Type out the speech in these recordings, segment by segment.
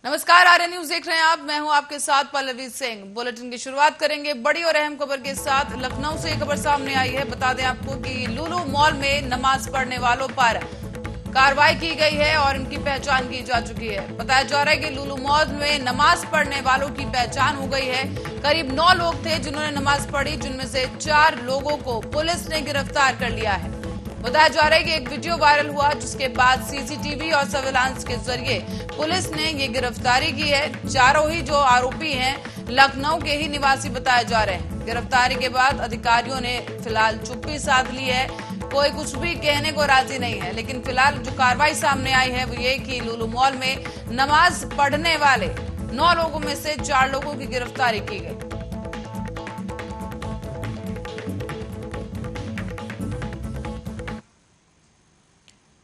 नमस्कार, आर्य न्यूज देख रहे हैं आप। मैं हूं आपके साथ पल्लवी सिंह। बुलेटिन की शुरुआत करेंगे बड़ी और अहम खबर के साथ। लखनऊ से खबर सामने आई है। बता दें आपको कि लुलु मॉल में नमाज पढ़ने वालों पर कार्रवाई की गई है और इनकी पहचान की जा चुकी है। बताया जा रहा है कि लुलु मॉल में नमाज पढ़ने वालों की पहचान हो गई है। करीब 9 लोग थे जिन्होंने नमाज पढ़ी, जिनमें से 4 लोगों को पुलिस ने गिरफ्तार कर लिया है। बताया जा रहा है कि एक वीडियो वायरल हुआ, जिसके बाद सीसीटीवी और सर्विलांस के जरिए पुलिस ने ये गिरफ्तारी की है। चारों ही जो आरोपी हैं लखनऊ के ही निवासी बताए जा रहे हैं। गिरफ्तारी के बाद अधिकारियों ने फिलहाल चुप्पी साध ली है। कोई कुछ भी कहने को राजी नहीं है, लेकिन फिलहाल जो कार्रवाई सामने आई है वो ये कि लुलु मॉल में नमाज पढ़ने वाले 9 लोगों में से 4 लोगों की गिरफ्तारी की गई।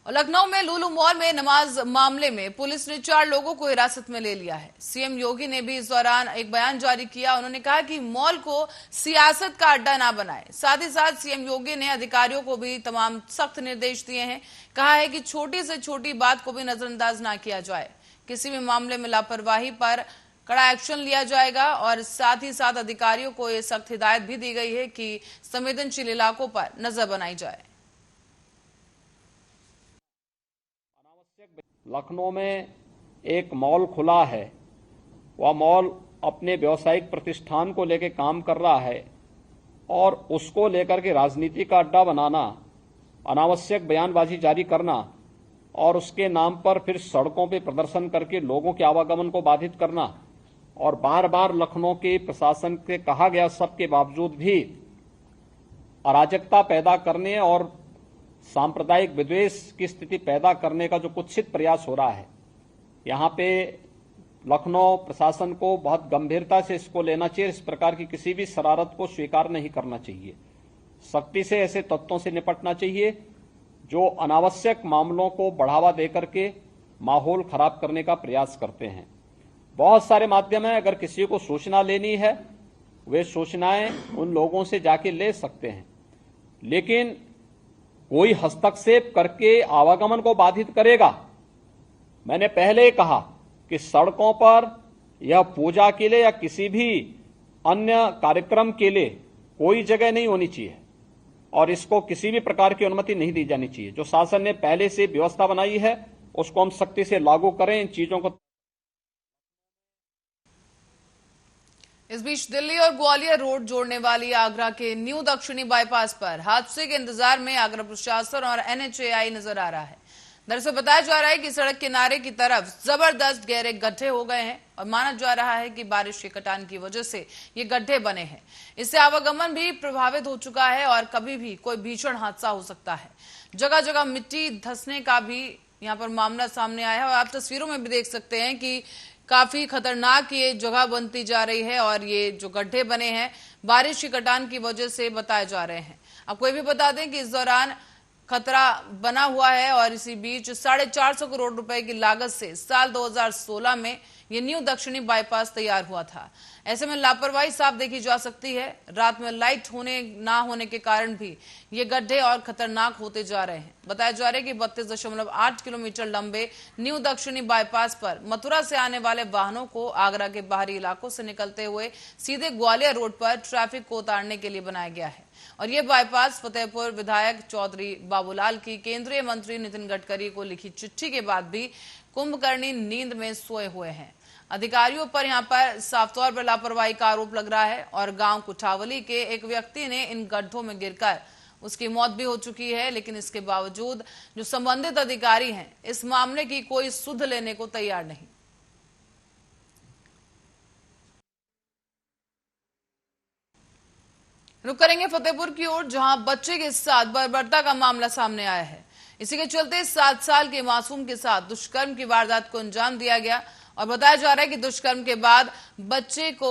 और लखनऊ में लुलु मॉल में नमाज मामले में पुलिस ने 4 लोगों को हिरासत में ले लिया है। सीएम योगी ने भी इस दौरान एक बयान जारी किया। उन्होंने कहा कि मॉल को सियासत का अड्डा ना बनाए। साथ ही साथ सीएम योगी ने अधिकारियों को भी तमाम सख्त निर्देश दिए हैं। कहा है कि छोटी से छोटी बात को भी नजरअंदाज ना किया जाए। किसी भी मामले में लापरवाही पर कड़ा एक्शन लिया जाएगा। और साथ ही साथ अधिकारियों को यह सख्त हिदायत भी दी गई है कि संवेदनशील इलाकों पर नजर बनाई जाए। लखनऊ में एक मॉल खुला है, वह मॉल अपने व्यावसायिक प्रतिष्ठान को लेकर काम कर रहा है और उसको लेकर के राजनीति का अड्डा बनाना, अनावश्यक बयानबाजी जारी करना और उसके नाम पर फिर सड़कों पे प्रदर्शन करके लोगों के आवागमन को बाधित करना और बार बार लखनऊ के प्रशासन से कहा गया सबके बावजूद भी अराजकता पैदा करने और सांप्रदायिक विद्वेष की स्थिति पैदा करने का जो कुत्सित प्रयास हो रहा है, यहाँ पे लखनऊ प्रशासन को बहुत गंभीरता से इसको लेना चाहिए। इस प्रकार की किसी भी शरारत को स्वीकार नहीं करना चाहिए। सख्ती से ऐसे तत्वों से निपटना चाहिए जो अनावश्यक मामलों को बढ़ावा देकर के माहौल खराब करने का प्रयास करते हैं। बहुत सारे माध्यम हैं, अगर किसी को सूचना लेनी है वे सूचनाएं उन लोगों से जाके ले सकते हैं, लेकिन कोई हस्तक्षेप करके आवागमन को बाधित करेगा। मैंने पहले कहा कि सड़कों पर या पूजा के लिए या किसी भी अन्य कार्यक्रम के लिए कोई जगह नहीं होनी चाहिए और इसको किसी भी प्रकार की अनुमति नहीं दी जानी चाहिए। जो शासन ने पहले से व्यवस्था बनाई है उसको हम सख्ती से लागू करें। इन चीजों को इस बीच दिल्ली और ग्वालियर रोड जोड़ने वाली आगरा के न्यू दक्षिणी बाईपास पर हादसे के इंतजार में आगरा प्रशासन और एनएचएआई नजर आ रहा है। दरअसल बताया जा रहा है कि सड़क किनारे की तरफ जबरदस्त गहरे गड्ढे हो गए हैं और माना जा रहा है कि बारिश के कटान की वजह से ये गड्ढे बने हैं। इससे आवागमन भी प्रभावित हो चुका है और कभी भी कोई भीषण हादसा हो सकता है। जगह जगह मिट्टी धंसने का भी यहाँ पर मामला सामने आया है और आप तस्वीरों में भी देख सकते हैं कि काफी खतरनाक ये जगह बनती जा रही है और ये जो गड्ढे बने हैं बारिश की कटान की वजह से बताए जा रहे हैं। आपको ये भी बता दें कि इस दौरान खतरा बना हुआ है और इसी बीच 450 करोड़ रुपए की लागत से साल 2016 में ये न्यू दक्षिणी बाईपास तैयार हुआ था। ऐसे में लापरवाही साफ देखी जा सकती है। रात में लाइट होने ना होने के कारण भी ये गड्ढे और खतरनाक होते जा रहे हैं। बताया जा रहा है कि 32.8 किलोमीटर लंबे न्यू दक्षिणी बाईपास पर मथुरा से आने वाले वाहनों को आगरा के बाहरी इलाकों से निकलते हुए सीधे ग्वालियर रोड पर ट्रैफिक को उतारने के लिए बनाया गया है। और ये बाईपास फतेहपुर विधायक चौधरी बाबूलाल की केंद्रीय मंत्री नितिन गडकरी को लिखी चिट्ठी के बाद भी कुंभकर्णी नींद में सोए हुए हैं। अधिकारियों पर यहां पर साफ तौर पर लापरवाही का आरोप लग रहा है और गांव कुठावली के एक व्यक्ति ने इन गड्ढों में गिरकर उसकी मौत भी हो चुकी है, लेकिन इसके बावजूद जो संबंधित अधिकारी हैं इस मामले की कोई सुध लेने को तैयार नहीं। रुक करेंगे फतेहपुर की ओर, जहां बच्चे के साथ बर्बरता का मामला सामने आया है। इसी के चलते 7 साल के मासूम के साथ दुष्कर्म की वारदात को अंजाम दिया गया और बताया जा रहा है कि दुष्कर्म के बाद बच्चे को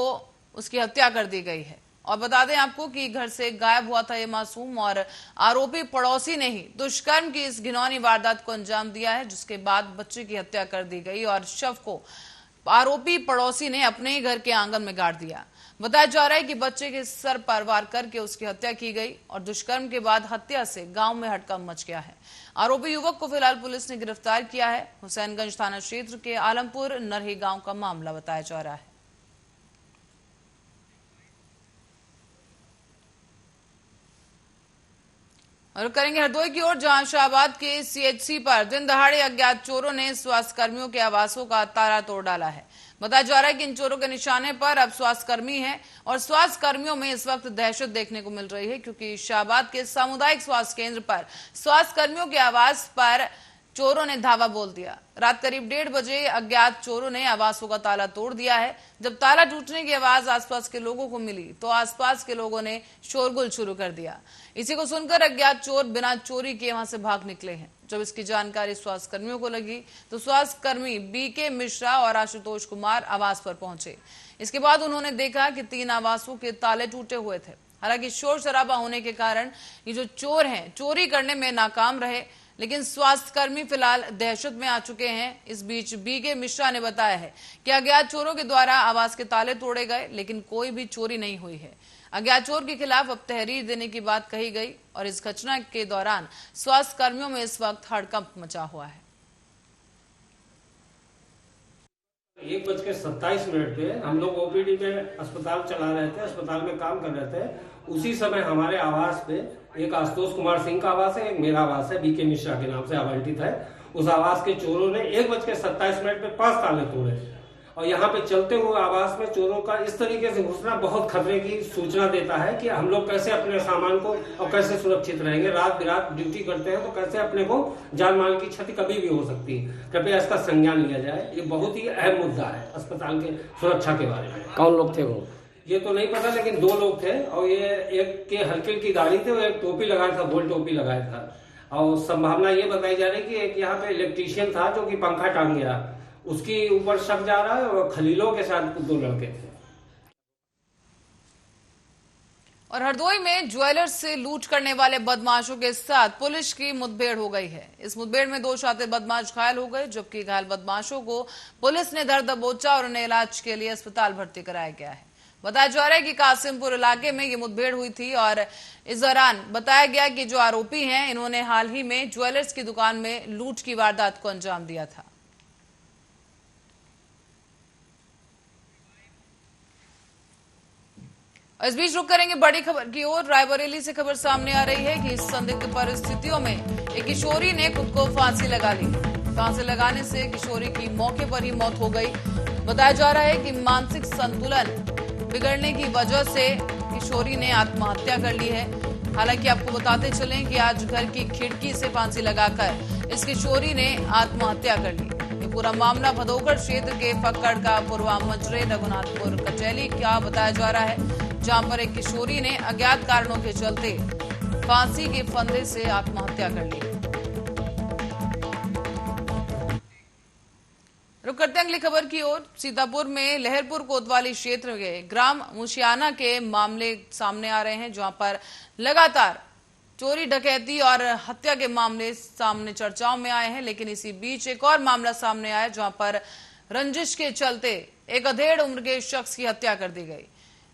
उसकी हत्या कर दी गई है। और बता दें आपको कि घर से गायब हुआ था ये मासूम और आरोपी पड़ोसी ने ही दुष्कर्म की इस घिनौनी वारदात को अंजाम दिया है, जिसके बाद बच्चे की हत्या कर दी गई और शव को आरोपी पड़ोसी ने अपने ही घर के आंगन में गाड़ दिया। बताया जा रहा है कि बच्चे के सर पर वार करके उसकी हत्या की गई और दुष्कर्म के बाद हत्या से गांव में हड़कंप मच गया है। आरोपी युवक को फिलहाल पुलिस ने गिरफ्तार किया है। हुसैनगंज थाना क्षेत्र के आलमपुर नरही गांव का मामला बताया जा रहा है। और करेंगे हरदोई की ओर, जहां शाहबाद के सीएचसी पर दिन दहाड़े अज्ञात चोरों ने स्वास्थ्य कर्मियों के आवासों का ताला तोड़ डाला है। बताया जा रहा है कि इन चोरों के निशाने पर अब स्वास्थ्य कर्मी हैं और स्वास्थ्य कर्मियों में इस वक्त दहशत देखने को मिल रही है, क्योंकि शाहबाद के सामुदायिक स्वास्थ्य केंद्र पर स्वास्थ्य कर्मियों के आवास पर चोरों ने धावा बोल दिया। रात करीब 1:30 बजे अज्ञात चोरों ने आवासों का ताला तोड़ दिया है। जब ताला टूटने की आवाज आसपास के लोगों को मिली तो आसपास के लोगों ने शोरगुल शुरू कर दिया। इसी को सुनकर अज्ञात चोर बिना चोरी किए वहां से भाग निकले हैं। जब इसकी जानकारी स्वास्थ्य कर्मियों को लगी तो स्वास्थ्य कर्मी बीके मिश्रा और आशुतोष कुमार आवास पर पहुंचे। इसके बाद उन्होंने देखा कि 3 आवासों के ताले टूटे हुए थे। हालांकि शोर शराबा होने के कारण ये जो चोर हैं चोरी करने में नाकाम रहे, लेकिन स्वास्थ्य कर्मी फिलहाल दहशत में आ चुके हैं। इस बीच बीके मिश्रा ने बताया है कि अज्ञात चोरों के द्वारा आवास के ताले तोड़े गए, लेकिन कोई भी चोरी नहीं हुई है। अज्ञात चोर के खिलाफ अब तहरीर देने की बात कही गई और इस घटना के दौरान स्वास्थ्य कर्मियों में इस वक्त हड़कंप मचा हुआ है। 1:27 पे हम लोग ओपीडी में अस्पताल चला रहे थे, अस्पताल में काम कर रहे थे। उसी समय हमारे आवास पे एक आशुतोष कुमार सिंह का आवास है, एक मेरा आवास है, बीके मिश्रा के नाम से आवंटित है। उस आवास के चोरों ने 1:27 पे 5 ताले तोड़े और यहाँ पे चलते हुए आवास में चोरों का इस तरीके से घुसना बहुत खतरे की सूचना देता है कि हम लोग कैसे अपने सामान को और कैसे सुरक्षित रहेंगे। रात बिरात ड्यूटी करते हैं तो कैसे अपने को जान माल की क्षति कभी भी हो सकती है। कृपया इसका संज्ञान लिया जाए। ये बहुत ही अहम मुद्दा है अस्पताल के सुरक्षा के बारे में। कौन लोग थे वो? ये तो नहीं पता, लेकिन 2 लोग थे और ये एक के हल्के की गाड़ी थे और एक टोपी लगाया था, गोल टोपी लगाया था। और संभावना ये बताई जा रही है कि एक यहाँ पे इलेक्ट्रीशियन था जो कि पंखा टांग गया, उसके ऊपर शक जा रहा है और खलीलों के साथ 2 लड़के थे। और हरदोई में ज्वेलर्स से लूट करने वाले बदमाशों के साथ पुलिस की मुठभेड़ हो गई है। इस मुठभेड़ में 2 शातिर बदमाश घायल हो गए, जबकि घायल बदमाशों को पुलिस ने धर दबोचा और उन्हें इलाज के लिए अस्पताल भर्ती कराया गया है। बताया जा रहा है कि कासिमपुर इलाके में ये मुठभेड़ हुई थी और इस दौरान बताया गया कि जो आरोपी हैं इन्होंने हाल ही में ज्वेलर्स की दुकान में लूट की वारदात को अंजाम दिया था। इस बीच रुक करेंगे बड़ी खबर की ओर। रायबरेली से खबर सामने आ रही है कि इस संदिग्ध परिस्थितियों में एक किशोरी ने खुद को फांसी लगा ली। फांसी लगाने से किशोरी की मौके पर ही मौत हो गई। बताया जा रहा है कि मानसिक संतुलन बिगड़ने की वजह से किशोरी ने आत्महत्या कर ली है। हालांकि आपको बताते चलें कि आज घर की खिड़की से फांसी लगाकर इस किशोरी ने आत्महत्या कर ली। ये पूरा मामला भदोगढ़ क्षेत्र के फक्कड़ का पूर्वा मजरे रघुनाथपुर कचैली का बताया जा रहा है, जहां पर एक किशोरी ने अज्ञात कारणों के चलते फांसी के फंदे से आत्महत्या कर ली। रुक करते हैं अगली खबर की ओर। सीतापुर में लहरपुर कोतवाली क्षेत्र के ग्राम मुशियाना के मामले सामने आ रहे हैं, जहां पर लगातार चोरी डकैती और हत्या के मामले सामने चर्चाओं में आए हैं। लेकिन इसी बीच एक और मामला सामने आया, जहां पर रंजिश के चलते एक अधेड़ उम्र के शख्स की हत्या कर दी गई।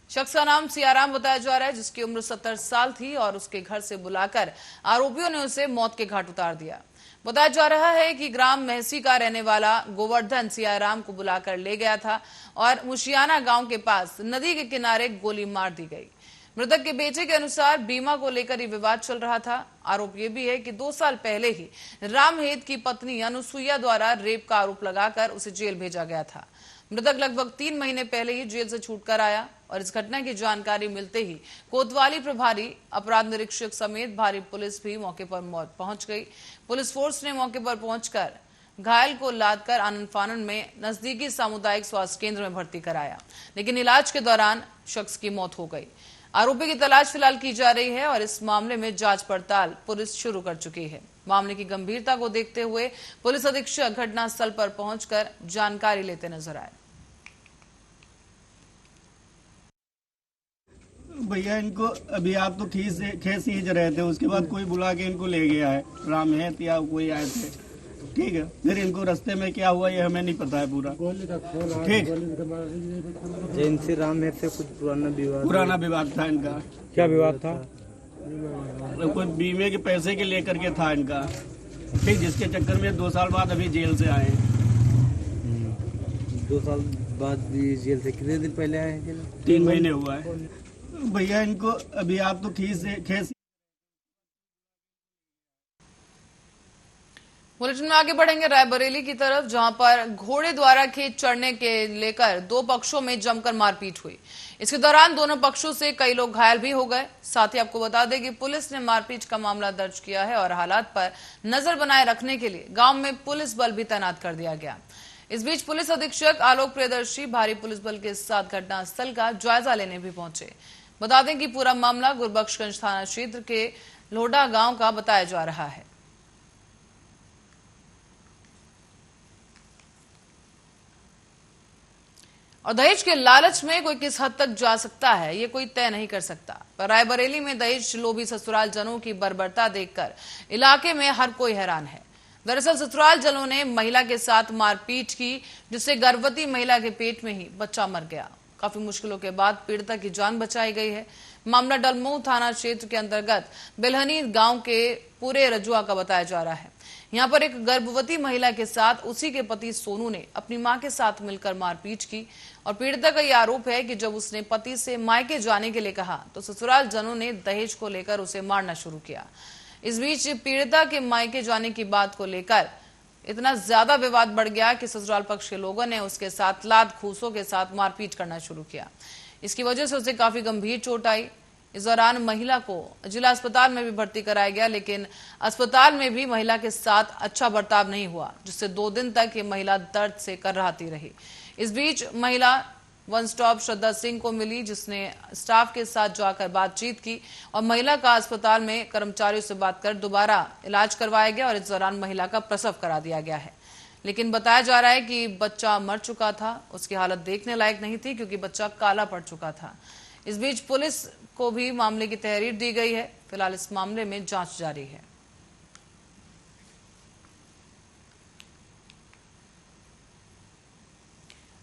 शख्स का नाम सियाराम बताया जा रहा है, जिसकी उम्र 70 साल थी और उसके घर से बुलाकर आरोपियों ने उसे मौत के घाट उतार दिया। बताया जा रहा है कि ग्राम महसी का रहने वाला गोवर्धन सियाराम को बुलाकर ले गया था और मुशियाना गांव के पास नदी के किनारे गोली मार दी गई। मृतक के बेटे के अनुसार बीमा को लेकर ये विवाद चल रहा था। आरोप ये भी है कि 2 साल पहले ही रामहेत की पत्नी अनुसुईया द्वारा रेप का आरोप लगाकर उसे जेल भेजा गया था। मृतक लगभग 3 महीने पहले ही जेल से छूटकर आया और इस घटना की जानकारी मिलते ही कोतवाली प्रभारी अपराध निरीक्षक समेत भारी पुलिस भी मौके पर पहुंच गई। पुलिस फोर्स ने मौके पर पहुंचकर घायल को लादकर आनन फानन में नजदीकी सामुदायिक स्वास्थ्य केंद्र में भर्ती कराया, लेकिन इलाज के दौरान शख्स की मौत हो गई। आरोपी की तलाश फिलहाल की जा रही है और इस मामले में जांच पड़ताल पुलिस शुरू कर चुकी है। मामले की गंभीरता को देखते हुए पुलिस अधीक्षक घटनास्थल पर पहुंचकर जानकारी लेते नजर आए। भैया इनको अभी आप तो खेत सींच रहे थे, उसके बाद कोई बुला के इनको ले गया है। रामहेत या कोई आए थे ठीक है। फिर इनको रास्ते में क्या हुआ ये हमें नहीं पता है पूरा। ठीक, जयंती राम में से कुछ पुराना विवाद था इनका। क्या विवाद था? कोई बीमे के पैसे के लेकर के था इनका। ठीक, जिसके चक्कर में 2 साल बाद अभी जेल से आए। 2 साल बाद भी जेल से कितने दिन पहले आए हैं? 3 महीने हुआ है भैया इनको। अभी आप तो खेस बुलेटिन में आगे बढ़ेंगे रायबरेली की तरफ, जहां पर घोड़े द्वारा खेत चढ़ने के लेकर 2 पक्षों में जमकर मारपीट हुई। इसके दौरान दोनों पक्षों से कई लोग घायल भी हो गए। साथ ही आपको बता दें कि पुलिस ने मारपीट का मामला दर्ज किया है और हालात पर नजर बनाए रखने के लिए गांव में पुलिस बल भी तैनात कर दिया गया। इस बीच पुलिस अधीक्षक आलोक प्रियदर्शी भारी पुलिस बल के साथ घटनास्थल का जायजा लेने भी पहुंचे। बता दें कि पूरा मामला गुरबख्शगंज थाना क्षेत्र के लोडा गांव का बताया जा रहा है। और दहेज के लालच में कोई किस हद तक जा सकता है ये कोई तय नहीं कर सकता, पर रायबरेली में दहेज लोभी ससुराल जनों की बर्बरता देखकर इलाके में हर कोई हैरान है। दरअसल ससुराल जनों ने महिला के साथ मारपीट की, जिससे गर्भवती महिला के पेट में ही बच्चा मर गया। काफी मुश्किलों के बाद पीड़िता की जान बचाई गई है। मामला डलमऊ थाना क्षेत्र के अंतर्गत बेलहनी गांव के पूरे रजुआ का बताया जा रहा है। यहाँ पर एक गर्भवती महिला के साथ उसी के पति सोनू ने अपनी मां के साथ मिलकर मारपीट की और पीड़िता का यह आरोप है कि जब उसने पति से मायके जाने के लिए कहा तो ससुराल जनों ने दहेज को लेकर उसे मारना शुरू किया। इस बीच पीड़िता के मायके जाने की बात को लेकर इतना ज्यादा विवाद बढ़ गया कि ससुराल पक्ष के लोगों ने उसके साथ लात घूसों के साथ मारपीट करना शुरू किया। इसकी वजह से उसे काफी गंभीर चोट आई। इस दौरान महिला को जिला अस्पताल में भी भर्ती कराया गया, लेकिन अस्पताल में भी महिला के साथ अच्छा बर्ताव नहीं हुआ, जिससे 2 दिन तक ये महिला दर्द से कर्राती रही। इस बीच महिला वन स्टॉप श्रद्धा सिंह को मिली, जिसने स्टाफ के साथ जाकर बातचीत की और महिला का अस्पताल में कर्मचारियों से बात कर दोबारा इलाज करवाया गया और इस दौरान महिला का प्रसव करा दिया गया है। लेकिन बताया जा रहा है कि बच्चा मर चुका था, उसकी हालत देखने लायक नहीं थी क्योंकि बच्चा काला पड़ चुका था। इस बीच पुलिस को भी मामले की तहरीर दी गई है। फिलहाल इस मामले में जांच जारी है।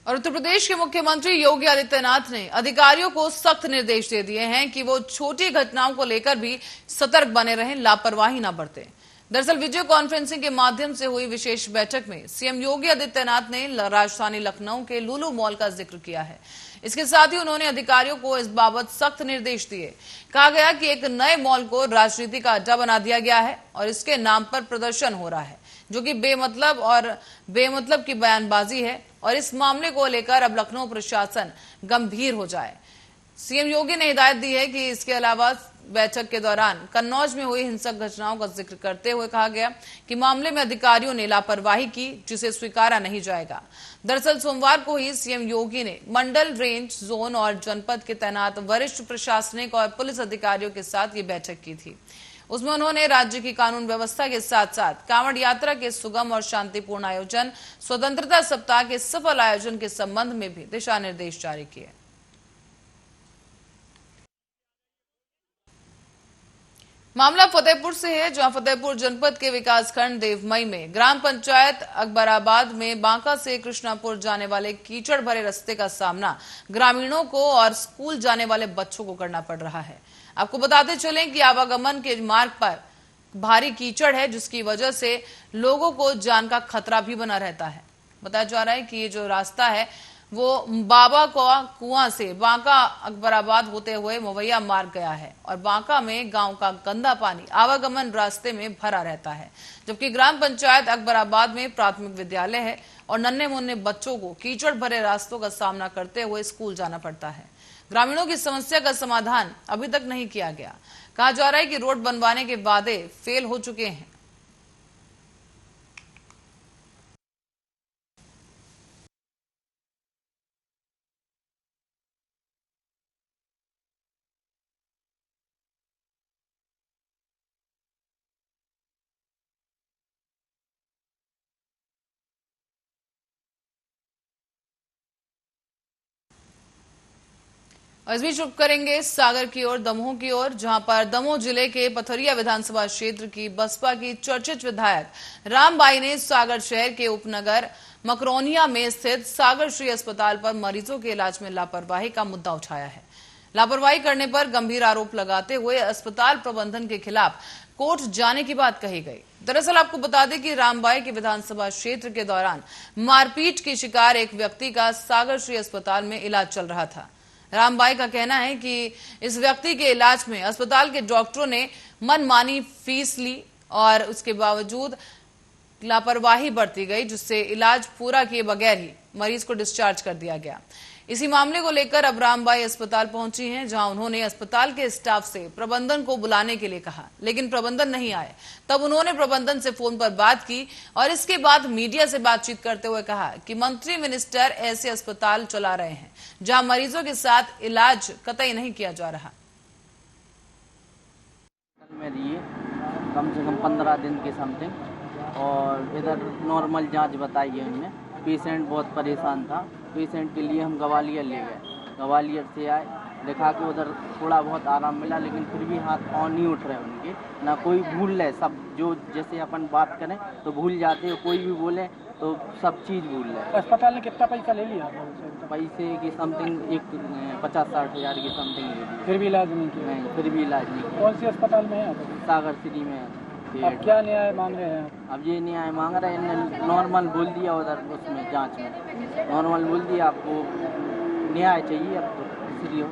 और उत्तर प्रदेश के मुख्यमंत्री योगी आदित्यनाथ ने अधिकारियों को सख्त निर्देश दे दिए हैं कि वो छोटी घटनाओं को लेकर भी सतर्क बने रहें, लापरवाही न बरतें। दरअसल वीडियो कॉन्फ्रेंसिंग के माध्यम से हुई विशेष बैठक में सीएम योगी आदित्यनाथ ने राजधानी लखनऊ के लुलु मॉल का जिक्र किया है। इसके साथ ही उन्होंने अधिकारियों को इस बाबत सख्त निर्देश दिए। कहा गया कि एक नए मॉल को राजनीति का अड्डा बना दिया गया है और इसके नाम पर प्रदर्शन हो रहा है, जो कि बेमतलब की बयानबाजी है और इस मामले को लेकर अब लखनऊ प्रशासन गंभीर हो जाए। सीएम योगी ने हिदायत दी है कि इसके अलावा बैठक के दौरान कन्नौज में हुई हिंसक घटनाओं का जिक्र करते हुए कहा गया कि मामले में अधिकारियों ने लापरवाही की, जिसे स्वीकारा नहीं जाएगा। दरअसल सोमवार को ही सीएम योगी ने मंडल, रेंज, जोन और जनपद के तैनात वरिष्ठ प्रशासनिक और पुलिस अधिकारियों के साथ ये बैठक की थी। उसमें उन्होंने राज्य की कानून व्यवस्था के साथ साथ कांवड़ यात्रा के सुगम और शांतिपूर्ण आयोजन, स्वतंत्रता सप्ताह के सफल आयोजन के संबंध में भी दिशा निर्देश जारी किए। मामला फतेहपुर से है, जहां फतेहपुर जनपद के विकासखंड देवमई में ग्राम पंचायत अकबराबाद में बांका से कृष्णापुर जाने वाले कीचड़ भरे रास्ते का सामना ग्रामीणों को और स्कूल जाने वाले बच्चों को करना पड़ रहा है। आपको बताते चलें कि आवागमन के मार्ग पर भारी कीचड़ है, जिसकी वजह से लोगों को जान का खतरा भी बना रहता है। बताया जा रहा है कि ये जो रास्ता है वो बाबा कुआं से बांका अकबराबाद होते हुए मवैया मार्ग गया है और बांका में गांव का गंदा पानी आवागमन रास्ते में भरा रहता है, जबकि ग्राम पंचायत अकबराबाद में प्राथमिक विद्यालय है और नन्हे मुन्ने बच्चों को कीचड़ भरे रास्तों का सामना करते हुए स्कूल जाना पड़ता है। ग्रामीणों की समस्या का समाधान अभी तक नहीं किया गया। कहा जा रहा है कि रोड बनवाने के वादे फेल हो चुके हैं। और इस बीच रुक करेंगे सागर की ओर, दमोह की ओर, जहां पर दमोह जिले के पथरिया विधानसभा क्षेत्र की बसपा की चर्चित विधायक रामबाई ने सागर शहर के उपनगर मकरोनिया में स्थित सागर श्री अस्पताल पर मरीजों के इलाज में लापरवाही का मुद्दा उठाया है। लापरवाही करने पर गंभीर आरोप लगाते हुए अस्पताल प्रबंधन के खिलाफ कोर्ट जाने की बात कही गई। दरअसल आपको बता दें कि रामबाई के विधानसभा क्षेत्र के दौरान मारपीट के शिकार एक व्यक्ति का सागर श्री अस्पताल में इलाज चल रहा था। रामबाई का कहना है कि इस व्यक्ति के इलाज में अस्पताल के डॉक्टरों ने मनमानी फीस ली और उसके बावजूद लापरवाही बरती गई, जिससे इलाज पूरा किए बगैर ही मरीज को डिस्चार्ज कर दिया गया। इसी मामले को लेकर अब रामबाई अस्पताल पहुंची हैं, जहां उन्होंने अस्पताल के स्टाफ से प्रबंधन को बुलाने के लिए कहा, लेकिन प्रबंधन नहीं आए। तब उन्होंने प्रबंधन से फोन पर बात की और इसके बाद मीडिया से बातचीत करते हुए कहा कि मंत्री मिनिस्टर ऐसे अस्पताल चला रहे हैं जहां मरीजों के साथ इलाज कतई नहीं किया जा रहा। में दिए कम से कम 15 दिन के समथिंग, और इधर नॉर्मल जांच बताई है उन्होंने। पेशेंट बहुत परेशान था, पेशेंट के लिए हम ग्वालियर ले गए। ग्वालियर से आए, देखा कि उधर थोड़ा बहुत आराम मिला, लेकिन फिर भी हाथ ऑन नहीं उठ रहे उनके, ना कोई भूल रहे। सब जो जैसे अपन बात करें तो भूल जाते हैं, कोई भी बोले तो सब चीज़ भूल रहे। अस्पताल ने कितना पैसा ले लिया? पैसे की समथिंग एक 50-60 हज़ार की समथिंग ले ली। फिर भी इलाज नहीं किया? नहीं, फिर भी इलाज नहीं किया। कौन सी अस्पताल में है? सागर सिटी में है। अब क्या न्याय मांग रहे हैं? अब ये न्याय मांग रहे हैं, नॉर्मल बोल दिया उधर उसमें जांच में, नॉर्मल बोल दिया, आपको न्याय चाहिए अब तो, इसलिए।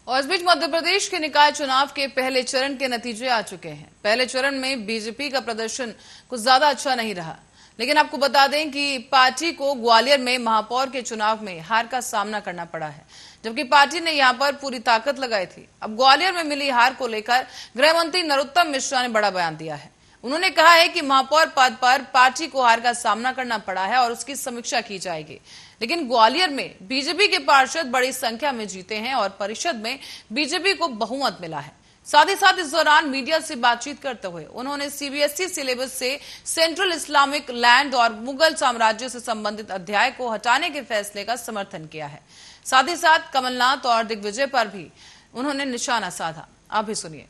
और इस बीच मध्य प्रदेश के निकाय चुनाव के पहले चरण के नतीजे आ चुके हैं। पहले चरण में बीजेपी का प्रदर्शन कुछ ज्यादा अच्छा नहीं रहा, लेकिन आपको बता दें कि पार्टी को ग्वालियर में महापौर के चुनाव में हार का सामना करना पड़ा है, जबकि पार्टी ने यहां पर पूरी ताकत लगाई थी। अब ग्वालियर में मिली हार को लेकर गृह मंत्री नरोत्तम मिश्रा ने बड़ा बयान दिया है। उन्होंने कहा है कि महापौर पद पर पार्टी को हार का सामना करना पड़ा है और उसकी समीक्षा की जाएगी, लेकिन ग्वालियर में बीजेपी के पार्षद बड़ी संख्या में जीते हैं और परिषद में बीजेपी को बहुमत मिला है। साथ ही साथ इस दौरान मीडिया से बातचीत करते हुए उन्होंने सीबीएसई सिलेबस से सेंट्रल इस्लामिक लैंड और मुगल साम्राज्य से संबंधित अध्याय को हटाने के फैसले का समर्थन किया है। साथ ही साथ कमलनाथ और दिग्विजय पर भी उन्होंने निशाना साधा। आप भी सुनिए।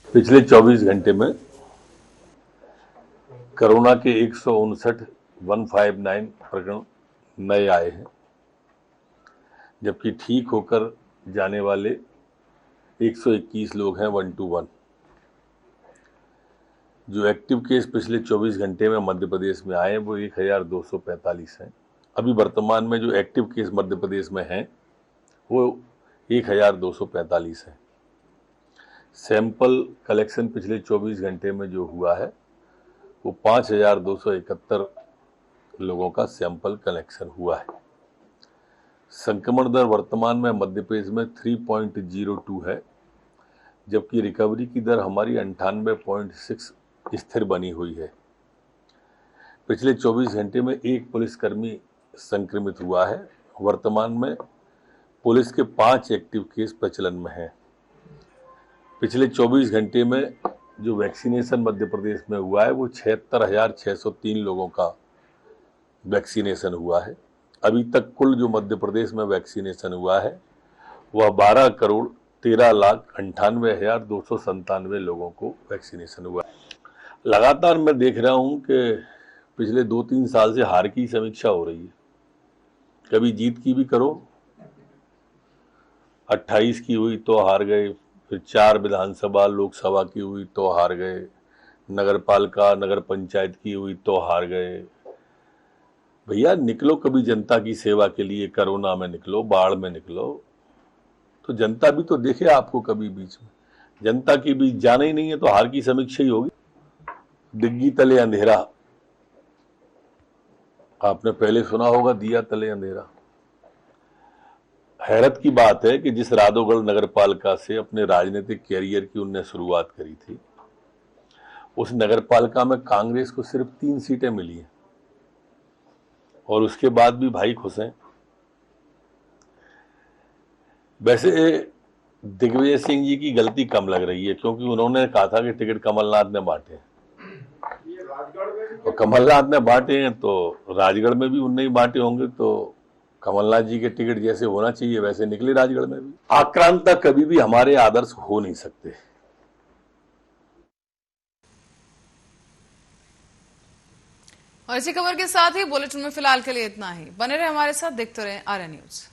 पिछले 24 घंटे में कोरोना के 159 प्रकरण नए आए हैं, जबकि ठीक होकर जाने वाले 121 लोग हैं 121। जो एक्टिव केस पिछले 24 घंटे में मध्य प्रदेश में आए हैं वो 1245 हैं। अभी वर्तमान में जो एक्टिव केस मध्य प्रदेश में हैं वो 1245 है। सैंपल कलेक्शन पिछले 24 घंटे में जो हुआ है वो 5271 लोगों का सैंपल कलेक्शन हुआ है। संक्रमण दर वर्तमान में मध्य प्रदेश में 3.02 है, जबकि रिकवरी की दर हमारी 98.6 स्थिर बनी हुई है। पिछले 24 घंटे में एक पुलिसकर्मी संक्रमित हुआ है। वर्तमान में पुलिस के 5 एक्टिव केस प्रचलन में हैं। पिछले 24 घंटे में जो वैक्सीनेशन मध्य प्रदेश में हुआ है वो 76,603 लोगों का वैक्सीनेशन हुआ है। अभी तक कुल जो मध्य प्रदेश में वैक्सीनेशन हुआ है वह 12,13,98,297 लोगों को वैक्सीनेशन हुआ है। लगातार मैं देख रहा हूं कि पिछले 2-3 साल से हार की समीक्षा हो रही है। कभी जीत की भी करो, 28 की हुई तो हार गए, फिर 4 विधानसभा लोकसभा की हुई तो हार गए, नगर पालिका नगर पंचायत की हुई तो हार गए। भैया निकलो कभी जनता की सेवा के लिए, कोरोना में निकलो, बाढ़ में निकलो, तो जनता भी तो देखे आपको। कभी बीच में जनता की बीच जाना ही नहीं है तो हार की समीक्षा ही होगी। डिग्गी तले अंधेरा, आपने पहले सुना होगा, दिया तले अंधेरा। हैरत की बात है कि जिस राधोगढ़ नगर पालिका से अपने राजनीतिक कैरियर की उनने शुरुआत करी थी, उस नगर पालिका में कांग्रेस को सिर्फ 3 सीटें मिली हैं और उसके बाद भी भाई खुश हैं। वैसे दिग्विजय सिंह जी की गलती कम लग रही है, क्योंकि उन्होंने कहा था कि टिकट कमलनाथ ने बांटे। और कमलनाथ ने बांटे हैं तो राजगढ़ में भी उनने ही बांटे होंगे, तो कमलनाथ जी के टिकट जैसे होना चाहिए वैसे निकले राजगढ़ में भी। आक्रांता कभी भी हमारे आदर्श हो नहीं सकते। और इसी खबर के साथ ही बुलेटिन में फिलहाल के लिए इतना ही। बने रहे हमारे साथ, देखते रहे आर्या न्यूज।